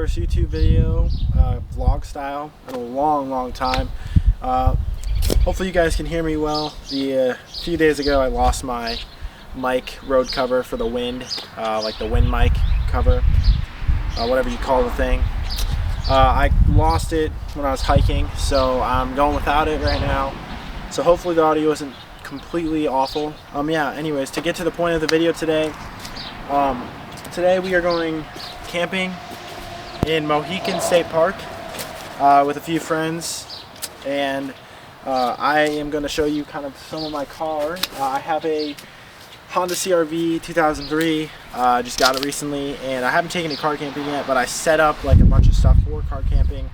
first YouTube video, vlog style, in a long time. Hopefully you guys can hear me well. A few days ago I lost my mic road cover for the wind, like the wind mic cover, whatever you call the thing. I lost it when I was hiking, so I'm going without it right now. So hopefully the audio isn't completely awful. Yeah, anyways, to get to the point of the video today, today we are going camping in Mohican State Park with a few friends, and I am going to show you kind of some of my car. I have a Honda CR-V 2003, just got it recently, and I haven't taken it car camping yet, but I set up like a bunch of stuff for car camping,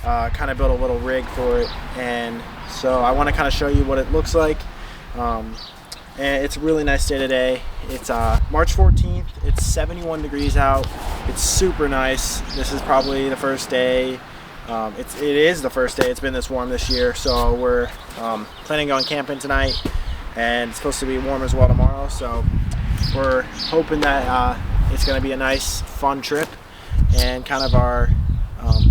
kind of built a little rig for it, and so I want to kind of show you what it looks like. And it's a really nice day today. It's March 14th, it's 71 degrees out, it's super nice. This is probably the first day, it is the first day it's been this warm this year, so we're planning on camping tonight, and it's supposed to be warm as well tomorrow, so we're hoping that it's going to be a nice fun trip and kind of our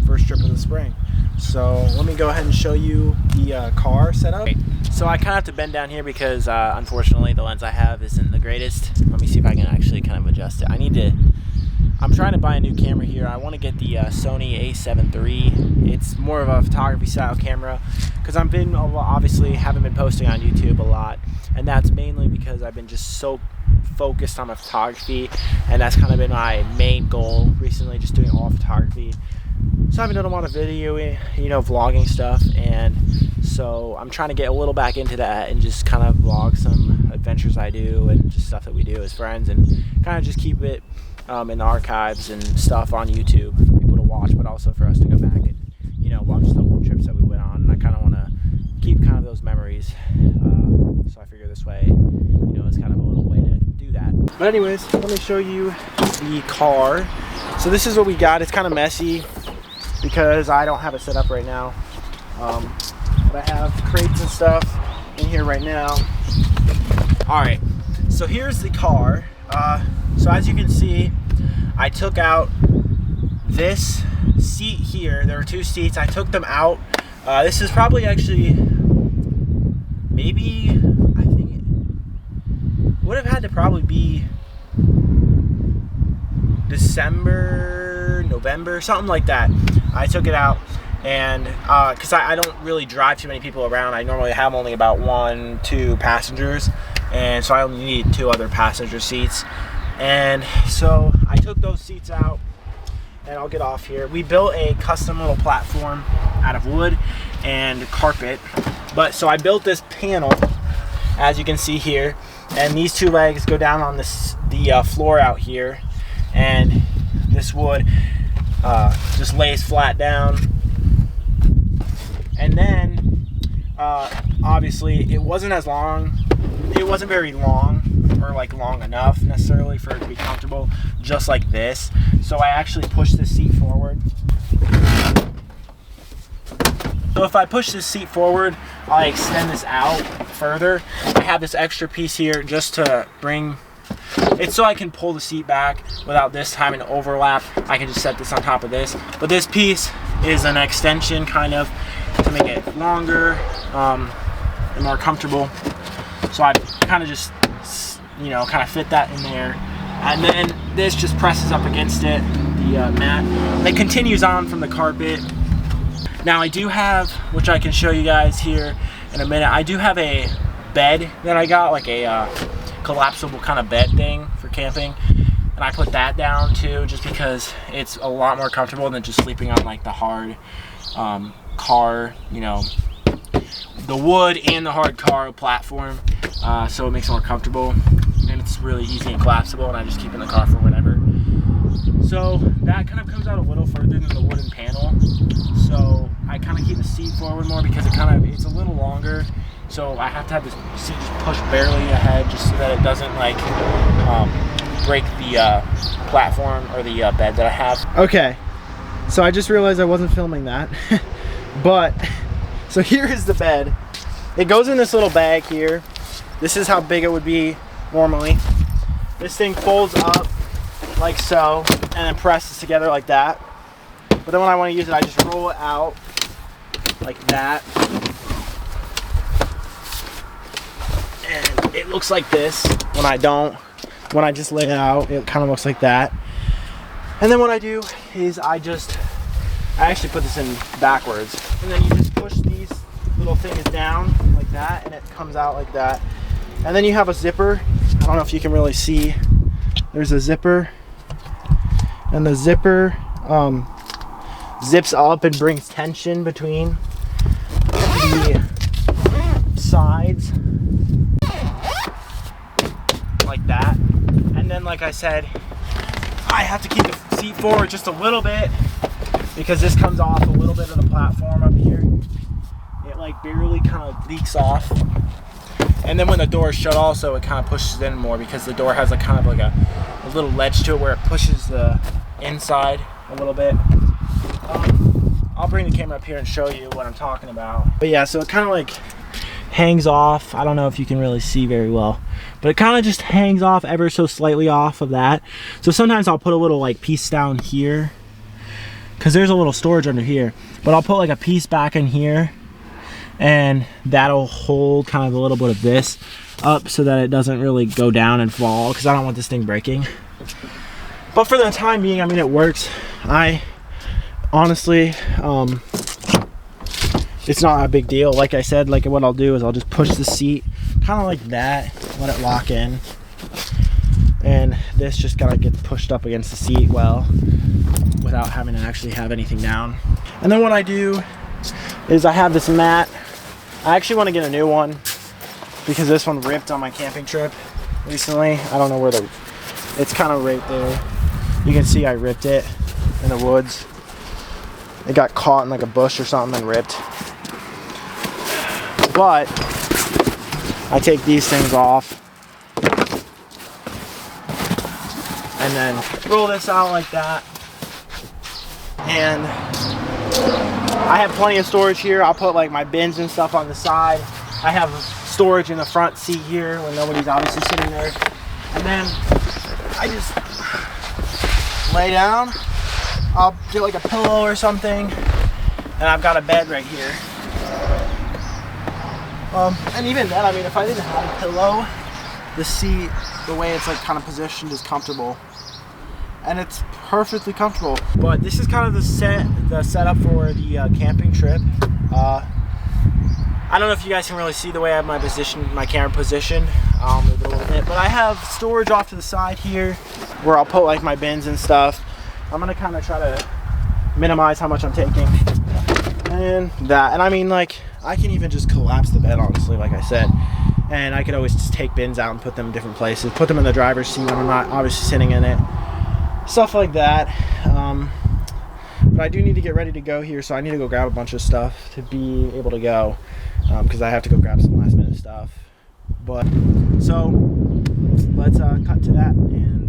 first trip of the spring. So let me go ahead and show you the car setup. So I kind of have to bend down here because unfortunately the lens I have isn't the greatest. Let me see if I can actually kind of adjust it. I'm trying to buy a new camera here. I want to get the Sony a7 III. It's more of a photography style camera because obviously haven't been posting on YouTube a lot, and that's mainly because I've been just so focused on my photography, and that's kind of been my main goal recently, just doing all photography. So I haven't done a lot of video, vlogging stuff, and so I'm trying to get a little back into that and just kind of vlog some adventures I do and just stuff that we do as friends, and kind of just keep it in the archives and stuff on YouTube for people to watch, but also for us to go back and watch the old trips that we went on. And I kind of want to keep kind of those memories, so I figure this way it's kind of a little way to do that. But anyways, let me show you the car. So this is what we got. It's kind of messy because I don't have it set up right now, but I have crates and stuff in here right now. Alright, so here's the car. So as you can see, I took out this seat here. There were two seats. I took them out. This is probably actually maybe, I think it would have had to probably be December, November, something like that. I took it out, and because I don't really drive too many people around. I normally have only about 1-2 passengers, and so I only need 2 other passenger seats. And so I took those seats out, and I'll get off here. We built a custom little platform out of wood and carpet, but so I built this panel, as you can see here, and these 2 legs go down on the floor out here, and this wood just lays flat down. And then obviously it wasn't very long, or like long enough necessarily for it to be comfortable, just like this. So I actually pushed this seat forward. So if I push this seat forward, I extend this out further. I have this extra piece here just to bring it so I can pull the seat back without this having to overlap. I can just set this on top of this. But this piece is an extension kind of to make it longer and more comfortable. So I kind of just kind of fit that in there, and then this just presses up against it, the mat, and it continues on from the carpet. Now I do have, which I can show you guys here in a minute, I do have a bed that I got, like a collapsible kind of bed thing for camping, and I put that down too just because it's a lot more comfortable than just sleeping on like the hard car, the wood and the hard car platform, so it makes it more comfortable, and it's really easy and collapsible, and I just keep it in the car for whatever. So that kind of comes out a little further than the wooden panel, so I kind of keep the seat forward more because it's a little longer, so I have to have the seat just pushed barely ahead just so that it doesn't like break the platform or the bed that I have. Okay, so I just realized I wasn't filming that. But so here is the bed. It goes in this little bag here. This is how big it would be normally. This thing folds up like so, and then presses together like that. But then when I want to use it, I just roll it out like that. And it looks like this. When I don't, when I just lay it out, it kind of looks like that. And then what I do is I actually put this in backwards. And then you just push these little things down like that, and it comes out like that. And then you have a zipper. I don't know if you can really see. There's a zipper. And the zipper zips up and brings tension between the sides. Like that. And then, like I said, I have to keep the seat forward just a little bit because this comes off a little bit of the platform up here. It like barely kind of leaks off. And then when the door is shut also, it kind of pushes in more because the door has a kind of like a little ledge to it where it pushes the inside a little bit. I'll bring the camera up here and show you what I'm talking about. But yeah, so it kind of like hangs off. I don't know if you can really see very well, but it kind of just hangs off ever so slightly off of that. So sometimes I'll put a little like piece down here because there's a little storage under here, but I'll put like a piece back in here and that'll hold kind of a little bit of this up so that it doesn't really go down and fall because I don't want this thing breaking. But for the time being, I mean, it works. I honestly, it's not a big deal. Like I said, like what I'll do is I'll just push the seat kind of like that, let it lock in, and this just gotta get pushed up against the seat well without having to actually have anything down. And then what I do is I have this mat. I actually want to get a new one because this one ripped on my camping trip recently. I don't know where it's kind of right there. You can see I ripped it in the woods. It got caught in like a bush or something and ripped. But I take these things off and then roll this out like that. And I have plenty of storage here. I'll put like my bins and stuff on the side. I have storage in the front seat here when nobody's obviously sitting there. And then I just lay down. I'll get like a pillow or something, and I've got a bed right here. And even then, I mean, if I didn't have a pillow, the seat, the way it's like kind of positioned is comfortable. And it's perfectly comfortable. But this is kind of the setup for the camping trip. I don't know if you guys can really see the way I have my camera positioned. I'll move it a little bit. But I have storage off to the side here where I'll put like my bins and stuff. I'm gonna kind of try to minimize how much I'm taking. And that, and I mean, like, I can even just collapse the bed, honestly, like I said. And I could always just take bins out and put them in different places. Put them in the driver's seat when I'm not obviously sitting in it. Stuff like that. But I do need to get ready to go here, so I need to go grab a bunch of stuff to be able to go. Because I have to go grab some last minute stuff. But, so, let's cut to that and